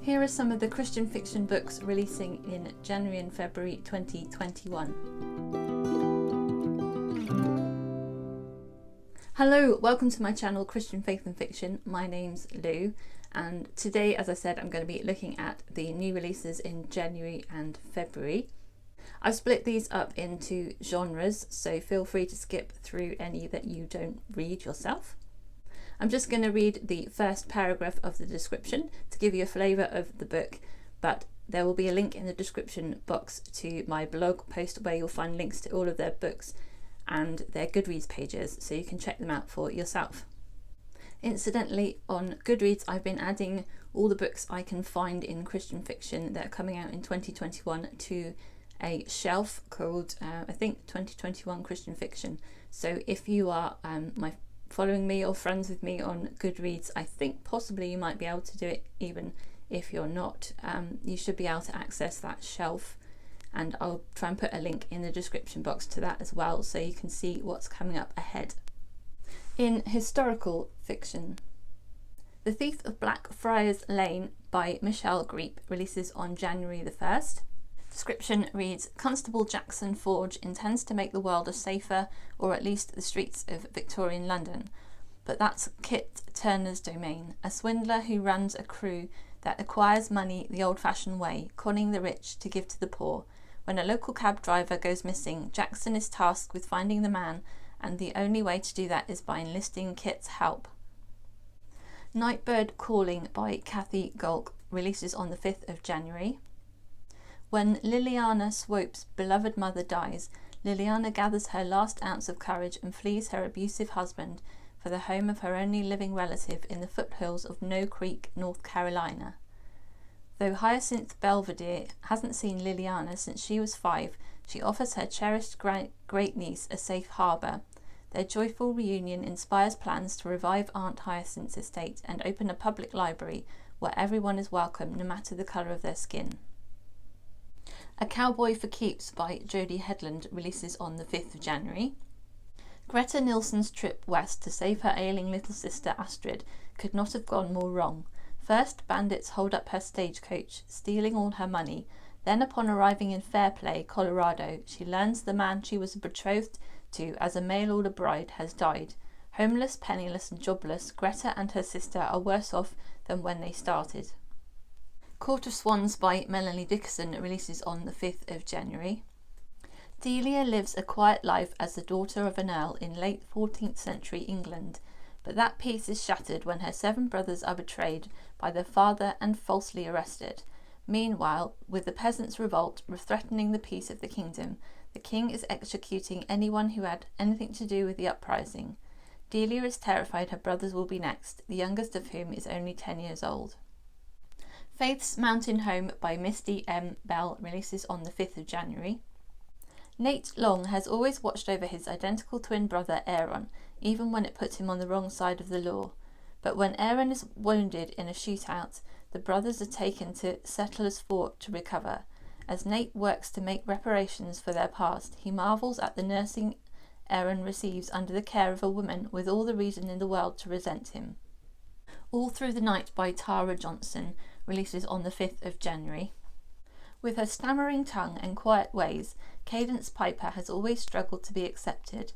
Here are some of the Christian fiction books releasing in January and February 2021. Hello, welcome to my channel Christian Faith and Fiction. My name's Lou, and today, as I said, I'm going to be looking at the new releases in January and February. I've split these up into genres, so feel free to skip through any that you don't read yourself. I'm just going to read the first paragraph of the description to give you a flavour of the book, but there will be a link in the description box to my blog post where you'll find links to all of their books and their Goodreads pages, so you can check them out for yourself. Incidentally, on Goodreads I've been adding all the books I can find in Christian fiction that are coming out in 2021 to a shelf called I think 2021 Christian Fiction. So if you are following me or friends with me on Goodreads, I think possibly you might be able to do it even if you're not. You should be able to access that shelf, and I'll try and put a link in the description box to that as well, so you can see what's coming up ahead. In historical fiction, The Thief of Blackfriars Lane by Michelle Griep releases on January the 1st. Description reads, Constable Jackson Forge intends to make the world a safer, or at least the streets of Victorian London. But that's Kit Turner's domain, a swindler who runs a crew that acquires money the old-fashioned way, conning the rich to give to the poor. When a local cab driver goes missing, Jackson is tasked with finding the man, and the only way to do that is by enlisting Kit's help. Nightbird Calling by Cathy Gohlke releases on the 5th of January. When Liliana Swope's beloved mother dies, Liliana gathers her last ounce of courage and flees her abusive husband for the home of her only living relative in the foothills of No Creek, North Carolina. Though Hyacinth Belvedere hasn't seen Liliana since she was 5, she offers her cherished great-niece a safe harbour. Their joyful reunion inspires plans to revive Aunt Hyacinth's estate and open a public library where everyone is welcome no matter the colour of their skin. A Cowboy for Keeps by Jody Hedlund releases on the 5th of January. Greta Nilsson's trip west to save her ailing little sister Astrid could not have gone more wrong. First, bandits hold up her stagecoach, stealing all her money. Then, upon arriving in Fairplay, Colorado, she learns the man she was betrothed to as a mail-order bride has died. Homeless, penniless and jobless, Greta and her sister are worse off than when they started. Court of Swans by Melanie Dickerson releases on the 5th of January. Delia lives a quiet life as the daughter of an earl in late 14th century England, but that peace is shattered when her 7 brothers are betrayed by their father and falsely arrested. Meanwhile, with the peasants' revolt threatening the peace of the kingdom, the king is executing anyone who had anything to do with the uprising. Delia is terrified her brothers will be next, the youngest of whom is only 10 years old. Faith's Mountain Home by Misty M. Belle releases on the 5th of January. Nate Long has always watched over his identical twin brother Aaron, even when it puts him on the wrong side of the law. But when Aaron is wounded in a shootout, the brothers are taken to Settler's Fort to recover. As Nate works to make reparations for their past, he marvels at the nursing Aaron receives under the care of a woman with all the reason in the world to resent him. All Through the Night by Tara Johnson releases on the 5th of January. With her stammering tongue and quiet ways, Cadence Piper has always struggled to be accepted.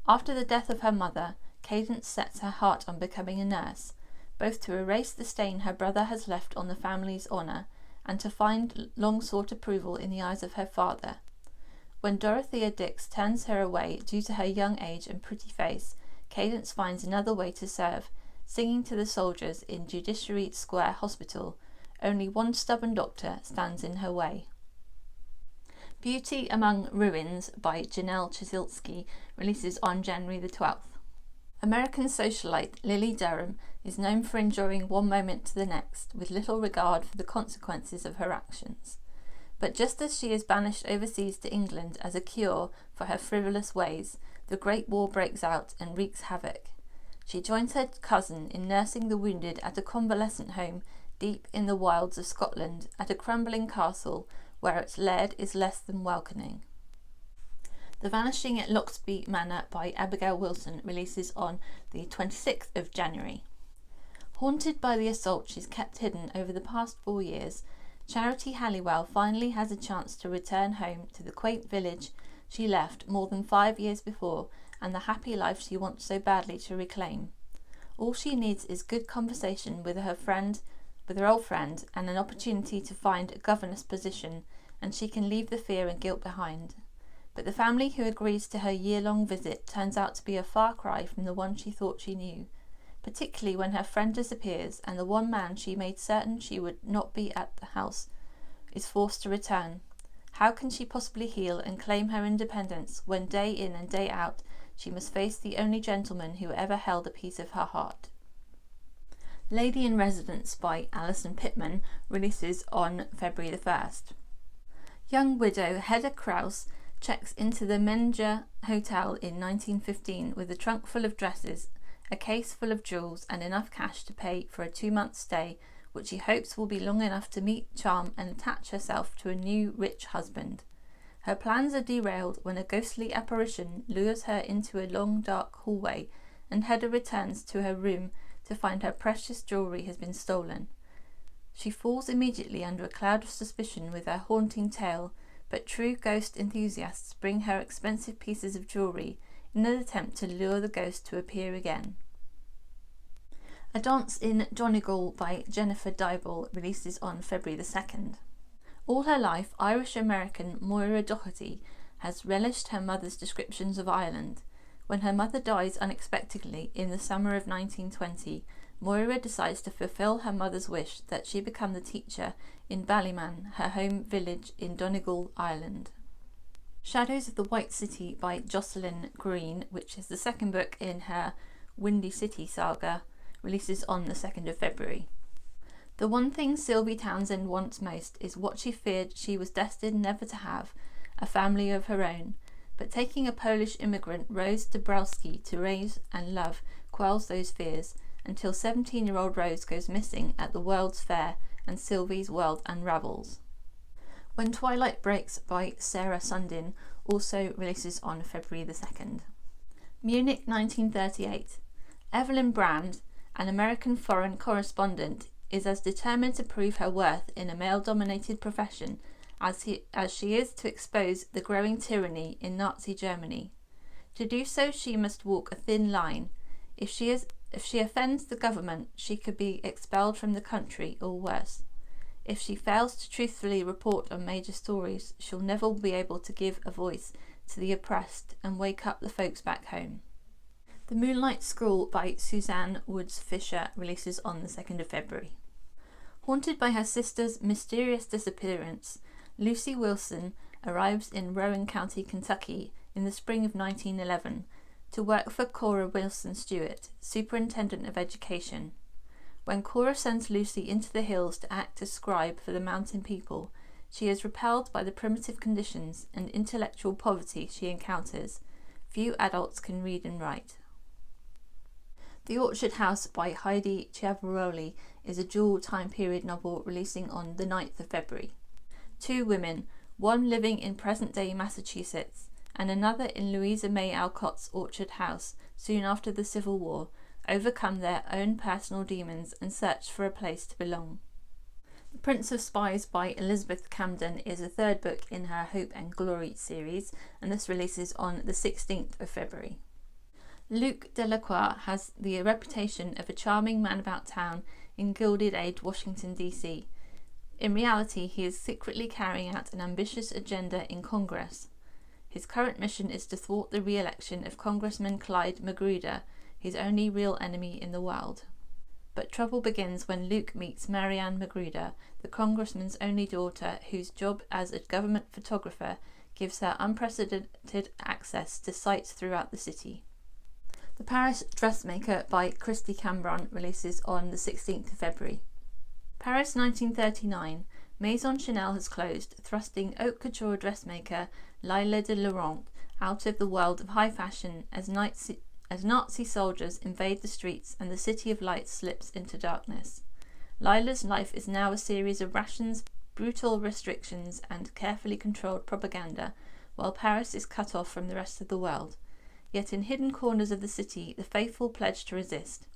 After the death of her mother, Cadence sets her heart on becoming a nurse, both to erase the stain her brother has left on the family's honour and to find long-sought approval in the eyes of her father. When Dorothea Dix turns her away due to her young age and pretty face, Cadence finds another way to serve, singing to the soldiers in Judiciary Square Hospital. Only one stubborn doctor stands in her way. Beauty Among Ruins by Janelle Ciesielski releases on January the 12th. American socialite Lily Durham is known for enjoying one moment to the next, with little regard for the consequences of her actions. But just as she is banished overseas to England as a cure for her frivolous ways, the Great War breaks out and wreaks havoc. She joins her cousin in nursing the wounded at a convalescent home deep in the wilds of Scotland, at a crumbling castle where its laird is less than welcoming. The Vanishing at Loxby Manor by Abigail Wilson releases on the 26th of January. Haunted by the assault she's kept hidden over the past 4 years, Charity Halliwell finally has a chance to return home to the quaint village she left more than 5 years before and the happy life she wants so badly to reclaim. All she needs is good conversation with her old friend, and an opportunity to find a governess position, and she can leave the fear and guilt behind. But the family who agrees to her year-long visit turns out to be a far cry from the one she thought she knew, particularly when her friend disappears and the one man she made certain she would not be at the house is forced to return. How can she possibly heal and claim her independence when day in and day out she must face the only gentleman who ever held a piece of her heart? Lady in Residence by Allison Pittman releases on February the 1st. Young widow Hedda Kraus checks into the Menger Hotel in 1915 with a trunk full of dresses, a case full of jewels, and enough cash to pay for a 2-month stay, which she hopes will be long enough to meet, charm, and attach herself to a new rich husband. Her plans are derailed when a ghostly apparition lures her into a long dark hallway, and Hedda returns to her room to find her precious jewellery has been stolen. She falls immediately under a cloud of suspicion with her haunting tale, but true ghost enthusiasts bring her expensive pieces of jewellery in an attempt to lure the ghost to appear again. A Dance in Donegal by Jennifer Dybel releases on February the 2nd. All her life, Irish-American Moira Doherty has relished her mother's descriptions of Ireland. When her mother dies unexpectedly in the summer of 1920, Moira decides to fulfil her mother's wish that she become the teacher in Ballyman, her home village in Donegal, Ireland. Shadows of the White City by Jocelyn Green, which is the second book in her Windy City saga, releases on the 2nd of February. The one thing Sylvie Townsend wants most is what she feared she was destined never to have, a family of her own. But taking a Polish immigrant, Rose Dabrowski, to raise and love quells those fears, until 17-year-old Rose goes missing at the World's Fair and Sylvie's world unravels. When Twilight Breaks by Sarah Sundin also releases on February the 2nd. Munich 1938. Evelyn Brand, an American foreign correspondent, is as determined to prove her worth in a male-dominated profession as she is to expose the growing tyranny in Nazi Germany. To do so, she must walk a thin line. If she offends the government, she could be expelled from the country or worse. If she fails to truthfully report on major stories, she'll never be able to give a voice to the oppressed and wake up the folks back home. The Moonlight School by Suzanne Woods Fisher releases on the 2nd of February. Haunted by her sister's mysterious disappearance, Lucy Wilson arrives in Rowan County, Kentucky in the spring of 1911 to work for Cora Wilson Stewart, Superintendent of Education. When Cora sends Lucy into the hills to act as scribe for the mountain people, she is repelled by the primitive conditions and intellectual poverty she encounters. Few adults can read and write. The Orchard House by Heidi Chiavaroli is a dual time period novel releasing on the 9th of February. Two women, one living in present-day Massachusetts and another in Louisa May Alcott's Orchard House soon after the Civil War, overcome their own personal demons and search for a place to belong. The Prince of Spies by Elizabeth Camden is a third book in her Hope and Glory series, and this releases on the 16th of February. Luc Delacroix has the reputation of a charming man about town in Gilded Age, Washington, D.C. In reality, he is secretly carrying out an ambitious agenda in Congress. His current mission is to thwart the re-election of Congressman Clyde Magruder, his only real enemy in the world. But trouble begins when Luke meets Marianne Magruder, the congressman's only daughter, whose job as a government photographer gives her unprecedented access to sites throughout the city. The Paris Dressmaker by Christy Cambron releases on the 16th of February. Paris 1939. Maison Chanel has closed, thrusting haute couture dressmaker Lila de Laurent out of the world of high fashion as Nazi soldiers invade the streets and the City of Lights slips into darkness. Lila's life is now a series of rations, brutal restrictions, and carefully controlled propaganda, while Paris is cut off from the rest of the world. Yet in hidden corners of the city, the faithful pledge to resist.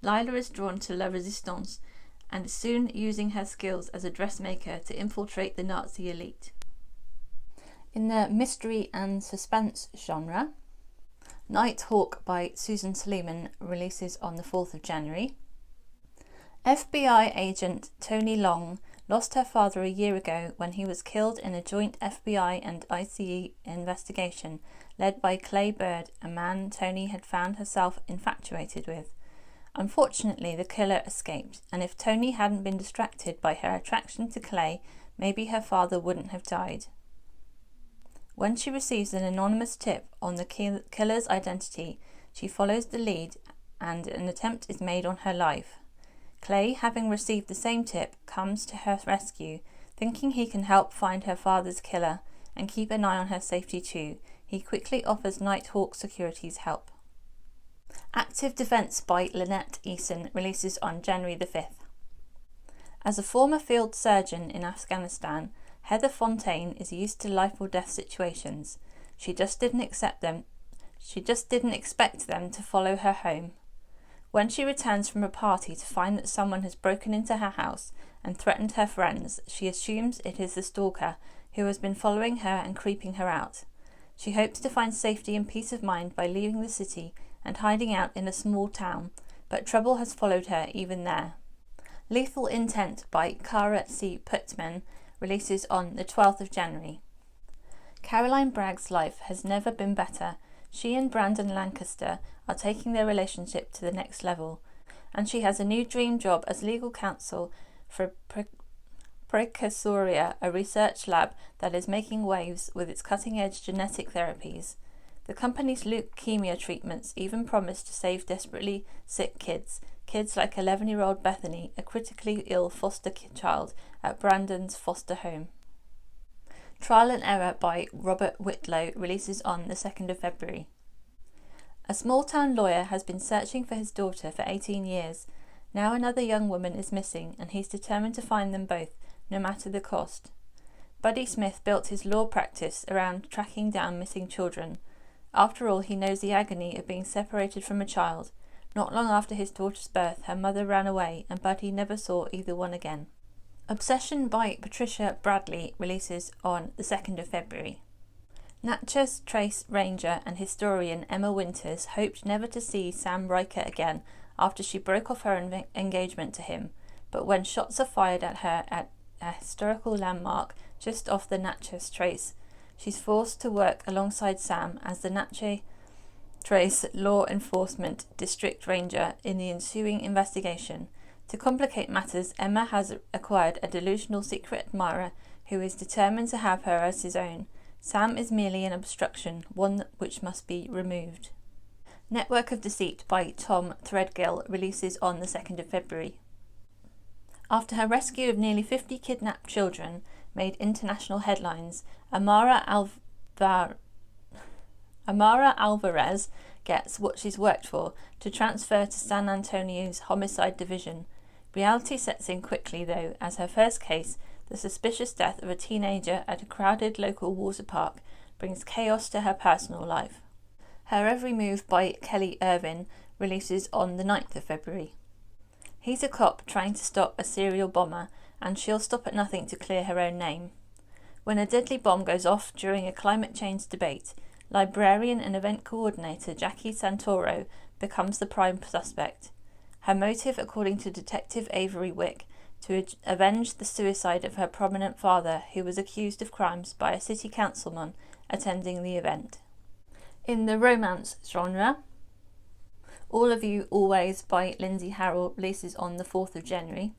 Lila is drawn to La Resistance and is soon using her skills as a dressmaker to infiltrate the Nazi elite. In the mystery and suspense genre, Night Hawk by Susan Sleeman releases on the 4th of January. FBI agent Tony Long lost her father a year ago when he was killed in a joint FBI and ICE investigation led by Clay Bird, a man Tony had found herself infatuated with. Unfortunately, the killer escaped, and if Tony hadn't been distracted by her attraction to Clay, maybe her father wouldn't have died. When she receives an anonymous tip on the killer's identity, she follows the lead and an attempt is made on her life. Clay, having received the same tip, comes to her rescue, thinking he can help find her father's killer and keep an eye on her safety too. He quickly offers Nighthawk Securities help. Active Defence by Lynette Eason releases on January the 5th. As a former field surgeon in Afghanistan, Heather Fontaine is used to life or death situations. She just didn't expect them to follow her home. When she returns from a party to find that someone has broken into her house and threatened her friends, she assumes it is the stalker who has been following her and creeping her out. She hopes to find safety and peace of mind by leaving the city and hiding out in a small town, but trouble has followed her even there. Lethal Intent by Cara C. Putman releases on the 12th of January. Caroline Bragg's life has never been better. She and Brandon Lancaster are taking their relationship to the next level, and she has a new dream job as legal counsel for Precursoria, a research lab that is making waves with its cutting-edge genetic therapies. The company's leukemia treatments even promise to save desperately sick kids like 11-year-old Bethany, a critically ill foster child at Brandon's foster home. Trial and Error by Robert Whitlow releases on the 2nd of February. A small-town lawyer has been searching for his daughter for 18 years. Now another young woman is missing, and he's determined to find them both, no matter the cost. Buddy Smith built his law practice around tracking down missing children. After all, he knows the agony of being separated from a child. Not long after his daughter's birth, her mother ran away, and Buddy never saw either one again. Obsession by Patricia Bradley releases on the 2nd of February. Natchez Trace Ranger and historian Emma Winters hoped never to see Sam Riker again after she broke off her engagement to him, but when shots are fired at her at a historical landmark just off the Natchez Trace, she's forced to work alongside Sam as the Natchez Trace Law Enforcement District Ranger in the ensuing investigation. To complicate matters, Emma has acquired a delusional secret admirer who is determined to have her as his own. Sam is merely an obstruction, one which must be removed. Network of Deceit by Tom Threadgill releases on the 2nd of February. After her rescue of nearly 50 kidnapped children made international headlines, Amara Alvarez gets what she's worked for, to transfer to San Antonio's Homicide Division. Reality sets in quickly, though, as her first case, the suspicious death of a teenager at a crowded local water park, brings chaos to her personal life. Her Every Move by Kelly Irvin releases on the 9th of February. He's a cop trying to stop a serial bomber, and she'll stop at nothing to clear her own name. When a deadly bomb goes off during a climate change debate, librarian and event coordinator Jackie Santoro becomes the prime suspect. Her motive, according to Detective Avery Wick, to avenge the suicide of her prominent father, who was accused of crimes by a city councilman attending the event. In the romance genre, All of You Always by Lindsay Harrell releases on the 4th of January.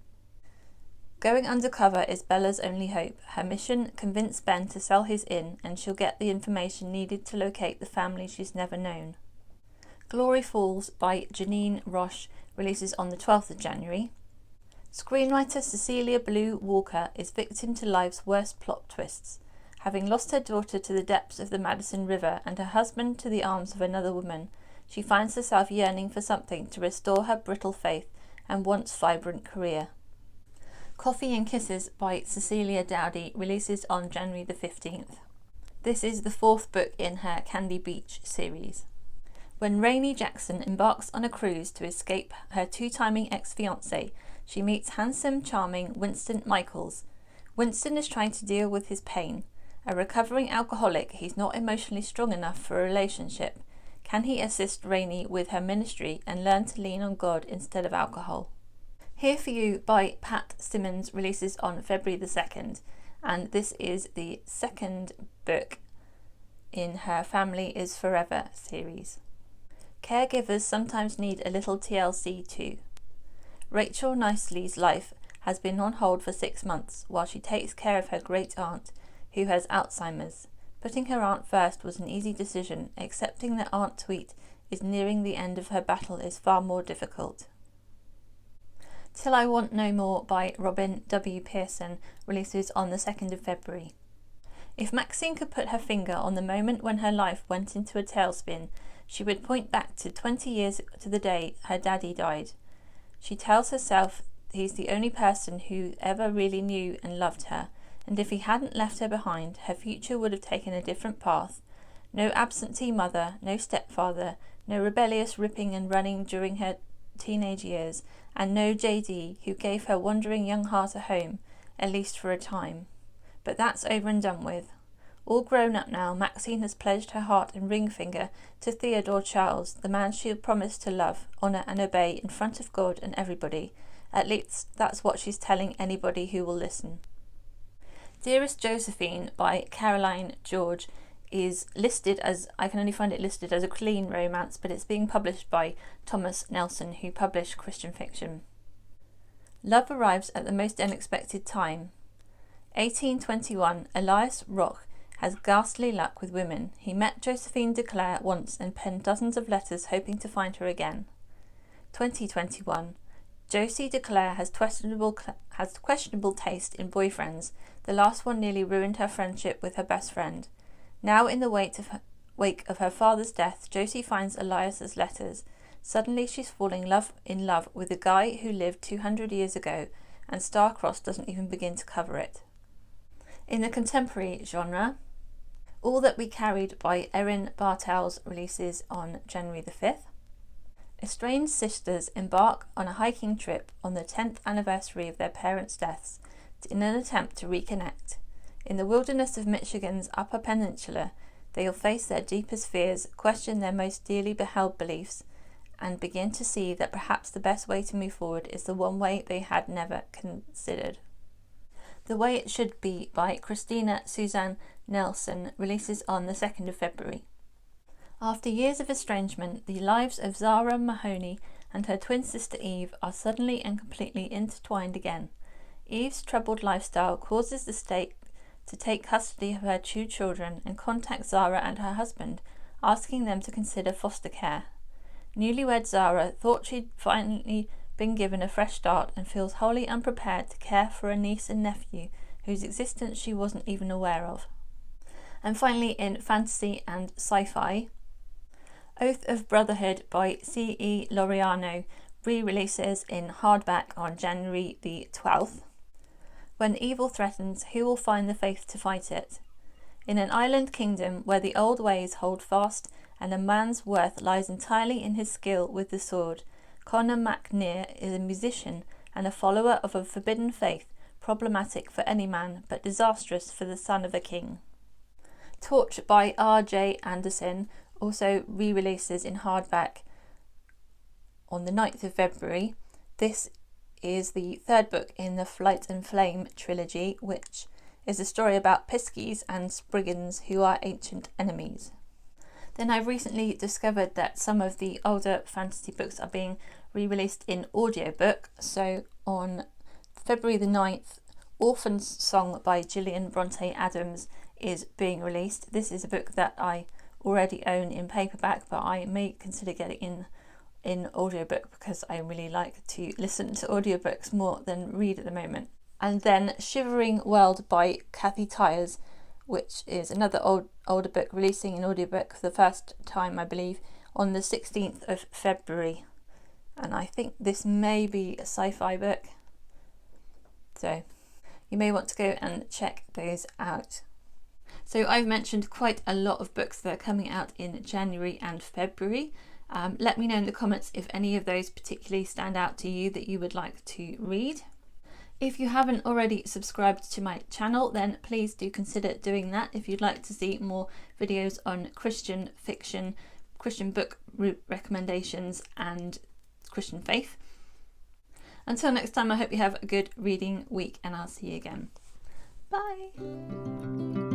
Going undercover is Bella's only hope. Her mission: convince Ben to sell his inn, and she'll get the information needed to locate the family she's never known. Glory Falls by Janine Roche releases on the 12th of January. Screenwriter Cecilia Blue Walker is victim to life's worst plot twists. Having lost her daughter to the depths of the Madison River and her husband to the arms of another woman, she finds herself yearning for something to restore her brittle faith and once vibrant career. Coffee and Kisses by Cecilia Dowdy releases on January the 15th. This is the 4th book in her Candy Beach series. When Rainey Jackson embarks on a cruise to escape her two-timing ex-fiancé, she meets handsome, charming Winston Michaels. Winston is trying to deal with his pain. A recovering alcoholic, he's not emotionally strong enough for a relationship. Can he assist Rainey with her ministry and learn to lean on God instead of alcohol? Here For You by Pat Simmons releases on February the 2nd, and this is the second book in her Family is Forever series. Caregivers sometimes need a little TLC too. Rachel Nicely's life has been on hold for 6 months while she takes care of her great aunt, who has Alzheimer's. Putting her aunt first was an easy decision. Accepting that Aunt Tweet is nearing the end of her battle is far more difficult. Till I Want No More by Robin W. Pearson releases on the 2nd of February. If Maxine could put her finger on the moment when her life went into a tailspin, she would point back to 20 years to the day her daddy died. She tells herself he's the only person who ever really knew and loved her, and if he hadn't left her behind, her future would have taken a different path. No absentee mother, no stepfather, no rebellious ripping and running during her teenage years, and no JD, who gave her wandering young heart a home, at least for a time. But that's over and done with. All grown up now, Maxine has pledged her heart and ring finger to Theodore Charles, the man she had promised to love, honour and obey in front of God and everybody. At least that's what she's telling anybody who will listen. Dearest Josephine by Caroline George is listed as, I can only find it listed as a clean romance, but it's being published by Thomas Nelson, who published Christian fiction. Love arrives at the most unexpected time. 1821, Elias Rock has ghastly luck with women. He met Josephine de Clare once and penned dozens of letters hoping to find her again. 2021, Josie de Clare has questionable taste in boyfriends. The last one nearly ruined her friendship with her best friend. Now in the wake of her father's death, Josie finds Elias's letters. Suddenly she's falling in love with a guy who lived 200 years ago, and Star-Crossed doesn't even begin to cover it. In the contemporary genre, All That We Carried by Erin Bartels releases on January the 5th. Estranged sisters embark on a hiking trip on the 10th anniversary of their parents' deaths in an attempt to reconnect. In the wilderness of Michigan's Upper Peninsula, they will face their deepest fears, question their most dearly held beliefs, and begin to see that perhaps the best way to move forward is the one way they had never considered. The Way It Should Be by Christina Suzanne Nelson releases on the 2nd of February. After years of estrangement, the lives of Zara Mahoney and her twin sister Eve are suddenly and completely intertwined again. Eve's troubled lifestyle causes the state to take custody of her 2 children and contact Zara and her husband, asking them to consider foster care. Newlywed Zara thought she'd finally been given a fresh start and feels wholly unprepared to care for a niece and nephew whose existence she wasn't even aware of. And finally, in fantasy and sci-fi, Oath of Brotherhood by C.E. Laureano re-releases in hardback on January the 12th. When evil threatens, who will find the faith to fight it? In an island kingdom where the old ways hold fast and a man's worth lies entirely in his skill with the sword, Connor MacNear is a musician and a follower of a forbidden faith, problematic for any man, but disastrous for the son of a king. Torch by R.J. Anderson also re-releases in hardback on the 9th of February. This is the 3rd book in the Flight and Flame trilogy, which is a story about Piskies and Spriggans who are ancient enemies. Then I've recently discovered that some of the older fantasy books are being re-released in audiobook. So on February the 9th, Orphan's Song by Gillian Bronte Adams is being released. This is a book that I already own in paperback, but I may consider getting in audiobook because I really like to listen to audiobooks more than read at the moment. And then Shivering World by Cathy Tyers, which is another older book, releasing in audiobook for the first time, I believe, on the 16th of February. And I think this may be a sci-fi book, so you may want to go and check those out. So I've mentioned quite a lot of books that are coming out in January and February. Let me know in the comments if any of those particularly stand out to you that you would like to read. If you haven't already subscribed to my channel, then please do consider doing that if you'd like to see more videos on Christian fiction, Christian book recommendations and Christian faith. Until next time, I hope you have a good reading week and I'll see you again. Bye!